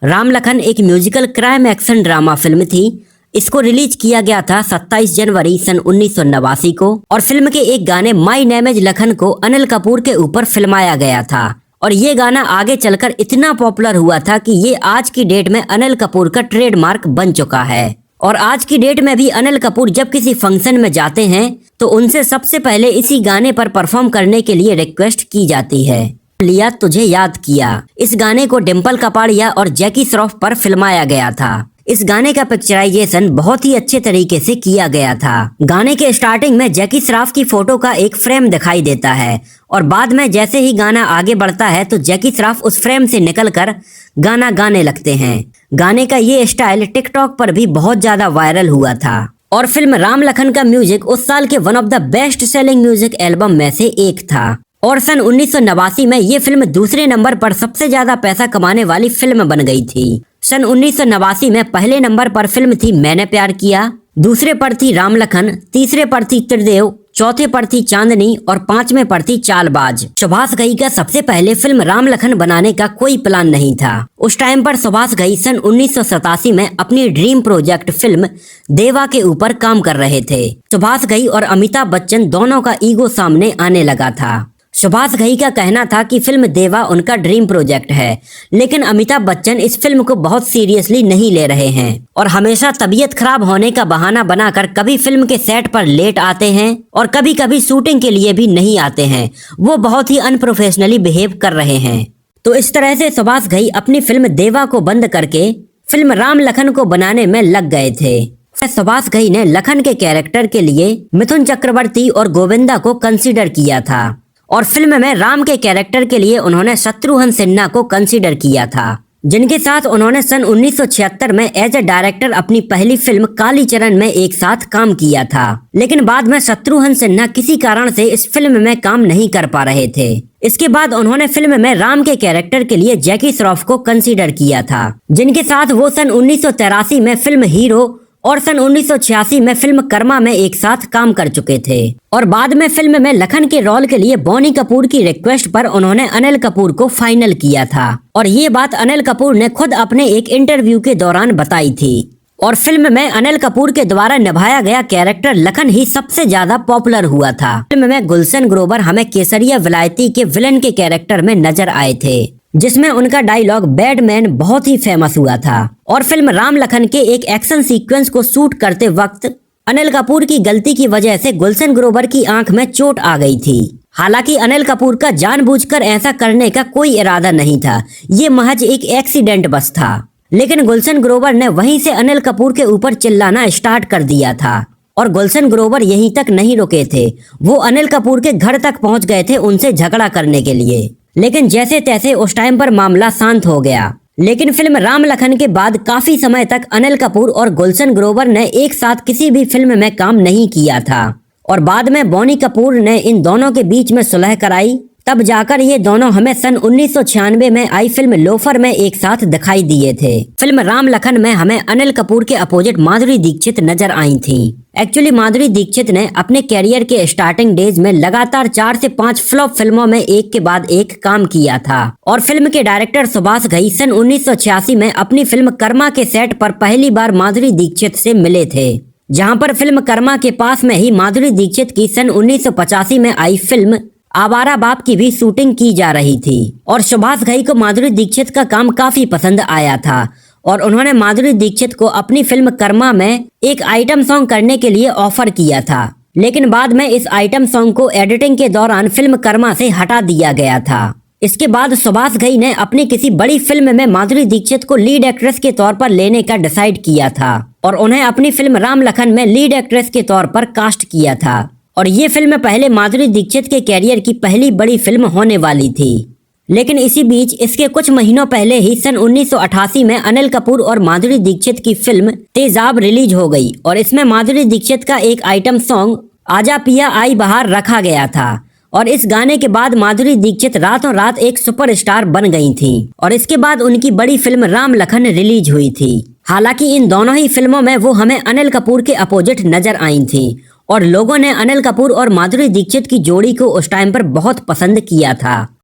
राम लखन एक musical crime action drama film थी। इसको रिलीज किया गया था 27 जनवरी सन 1989 को और फिल्म के एक गाने माई नेम इज लखन को अनिल कपूर के ऊपर फिल्माया गया था और ये गाना आगे चलकर इतना पॉपुलर हुआ था कि ये आज की डेट में अनिल कपूर का ट्रेडमार्क बन चुका है। और आज की डेट में भी अनिल कपूर जब किसी फंक्शन में जाते हैं तो उनसे सबसे पहले इसी गाने पर परफॉर्म करने के लिए रिक्वेस्ट की जाती है। लिया तुझे याद किया, इस गाने को डिम्पल कपाड़िया और जैकी श्रॉफ पर फिल्माया गया था। इस गाने का पिक्चराइजेशन बहुत ही अच्छे तरीके से किया गया था। गाने के स्टार्टिंग में जैकी श्रॉफ की फोटो का एक फ्रेम दिखाई देता है और बाद में जैसे ही गाना आगे बढ़ता है तो जैकी श्रॉफ उस फ्रेम से निकलकर गाना गाने लगते हैं। गाने का ये स्टाइल टिकटॉक पर भी बहुत ज्यादा वायरल हुआ था और फिल्म राम लखन का म्यूजिक उस साल के one of the best selling music album में से एक था और सन 1989 में ये फिल्म दूसरे नंबर पर सबसे ज्यादा पैसा कमाने वाली फिल्म बन गई थी। सन 1989 में पहले नंबर पर फिल्म थी मैंने प्यार किया, दूसरे पर थी राम लखन, तीसरे पर थी त्रिदेव, चौथे पर थी चांदनी और पांचवें पर थी चालबाज। सुभाष घई का सबसे पहले फिल्म राम लखन बनाने का कोई प्लान नहीं था। उस टाइम पर सुभाष घई सन 1987 में अपनी ड्रीम प्रोजेक्ट फिल्म देवा के ऊपर काम कर रहे थे। सुभाष घई और अमिताभ बच्चन दोनों का ईगो सामने आने लगा था। सुभाष घई का कहना था कि फिल्म देवा उनका ड्रीम प्रोजेक्ट है, लेकिन अमिताभ बच्चन इस फिल्म को बहुत सीरियसली नहीं ले रहे हैं और हमेशा तबीयत खराब होने का बहाना बनाकर कभी फिल्म के सेट पर लेट आते हैं और कभी कभी शूटिंग के लिए भी नहीं आते हैं। वो बहुत ही अनप्रोफेशनली बिहेव कर रहे हैं। तो इस तरह से सुभाष घई अपनी फिल्म देवा को बंद करके फिल्म राम लखन को बनाने में लग गए थे। सुभाष घई ने लखन के कैरेक्टर के लिए मिथुन चक्रवर्ती और गोविंदा को कंसिडर किया था और फिल्म में राम के कैरेक्टर के लिए उन्होंने शत्रुघ्न सिन्हा को कंसीडर किया था, जिनके साथ उन्होंने सन 1976 में एज ए डायरेक्टर अपनी पहली फिल्म कालीचरण में एक साथ काम किया था। लेकिन बाद में शत्रुघ्न सिन्हा किसी कारण से इस फिल्म में काम नहीं कर पा रहे थे। इसके बाद उन्होंने फिल्म में राम के कैरेक्टर के लिए जैकी श्रॉफ को कंसीडर किया था, जिनके साथ वो सन 1983 में फिल्म हीरो और सन 1986 में फिल्म कर्मा में एक साथ काम कर चुके थे। और बाद में फिल्म में लखन के रोल के लिए बोनी कपूर की रिक्वेस्ट पर उन्होंने अनिल कपूर को फाइनल किया था और ये बात अनिल कपूर ने खुद अपने एक इंटरव्यू के दौरान बताई थी। और फिल्म में अनिल कपूर के द्वारा निभाया गया कैरेक्टर लखन ही सबसे ज्यादा पॉपुलर हुआ था। फिल्म में गुलशन ग्रोवर हमें केसरिया विलायती के विलन के कैरेक्टर में नजर आए थे, जिसमें उनका डायलॉग बैडमैन बहुत ही फेमस हुआ था। और फिल्म राम लखन के एक एक्शन सीक्वेंस को शूट करते वक्त अनिल कपूर की गलती की वजह से गुलशन ग्रोवर की आंख में चोट आ गई थी। हालांकि अनिल कपूर का जानबूझकर ऐसा करने का कोई इरादा नहीं था, ये महज एक एक्सीडेंट बस था। लेकिन गुलशन ग्रोवर ने वहीं से अनिल कपूर के ऊपर चिल्लाना स्टार्ट कर दिया था और गुलशन ग्रोवर यहीं तक नहीं रुके थे, वो अनिल कपूर के घर तक पहुंच गए थे उनसे झगड़ा करने के लिए। लेकिन जैसे तैसे उस टाइम पर मामला शांत हो गया। लेकिन फिल्म राम लखन के बाद काफी समय तक अनिल कपूर और गुलशन ग्रोवर ने एक साथ किसी भी फिल्म में काम नहीं किया था और बाद में बोनी कपूर ने इन दोनों के बीच में सुलह कराई। तब जाकर ये दोनों हमें सन 1996 में आई फिल्म लोफर में एक साथ दिखाई दिए थे। फिल्म राम लखन में हमें अनिल कपूर के अपोजिट माधुरी दीक्षित नजर आई थी। एक्चुअली माधुरी दीक्षित ने अपने कैरियर के स्टार्टिंग डेज में लगातार 4 से 5 फ्लॉप फिल्मों में एक के बाद एक काम किया था और फिल्म के डायरेक्टर सुभाष घई सन 1986 में अपनी फिल्म कर्मा के सेट पर पहली बार माधुरी दीक्षित से मिले थे, जहां पर फिल्म कर्मा के पास में ही माधुरी दीक्षित की सन 1985 में आई फिल्म आवारा बाप की भी शूटिंग की जा रही थी। और सुभाष घई को माधुरी दीक्षित का काम काफी पसंद आया था और उन्होंने माधुरी दीक्षित को अपनी फिल्म कर्मा में एक आइटम सॉन्ग करने के लिए ऑफर किया था। लेकिन बाद में इस आइटम सॉन्ग को एडिटिंग के दौरान फिल्म कर्मा से हटा दिया गया था। इसके बाद सुभाष घई ने अपनी किसी बड़ी फिल्म में माधुरी दीक्षित को लीड एक्ट्रेस के तौर पर लेने का डिसाइड किया था और उन्हें अपनी फिल्म राम लखन में लीड एक्ट्रेस के तौर पर कास्ट किया था। और ये फिल्म पहले माधुरी दीक्षित के कैरियर की पहली बड़ी फिल्म होने वाली थी। लेकिन इसी बीच इसके कुछ महीनों पहले ही सन 1988 में अनिल कपूर और माधुरी दीक्षित की फिल्म तेजाब रिलीज हो गई और इसमें माधुरी दीक्षित का एक आइटम सॉन्ग आजा पिया आई बहार रखा गया था। और इस गाने के बाद माधुरी दीक्षित रातों रात एक सुपरस्टार बन गई थी और इसके बाद उनकी बड़ी फिल्म राम लखन रिलीज हुई थी। हालांकि इन दोनों ही फिल्मों में वो हमें अनिल कपूर के अपोजिट नजर आई थी और लोगों ने अनिल कपूर और माधुरी दीक्षित की जोड़ी को उस टाइम पर बहुत पसंद किया था।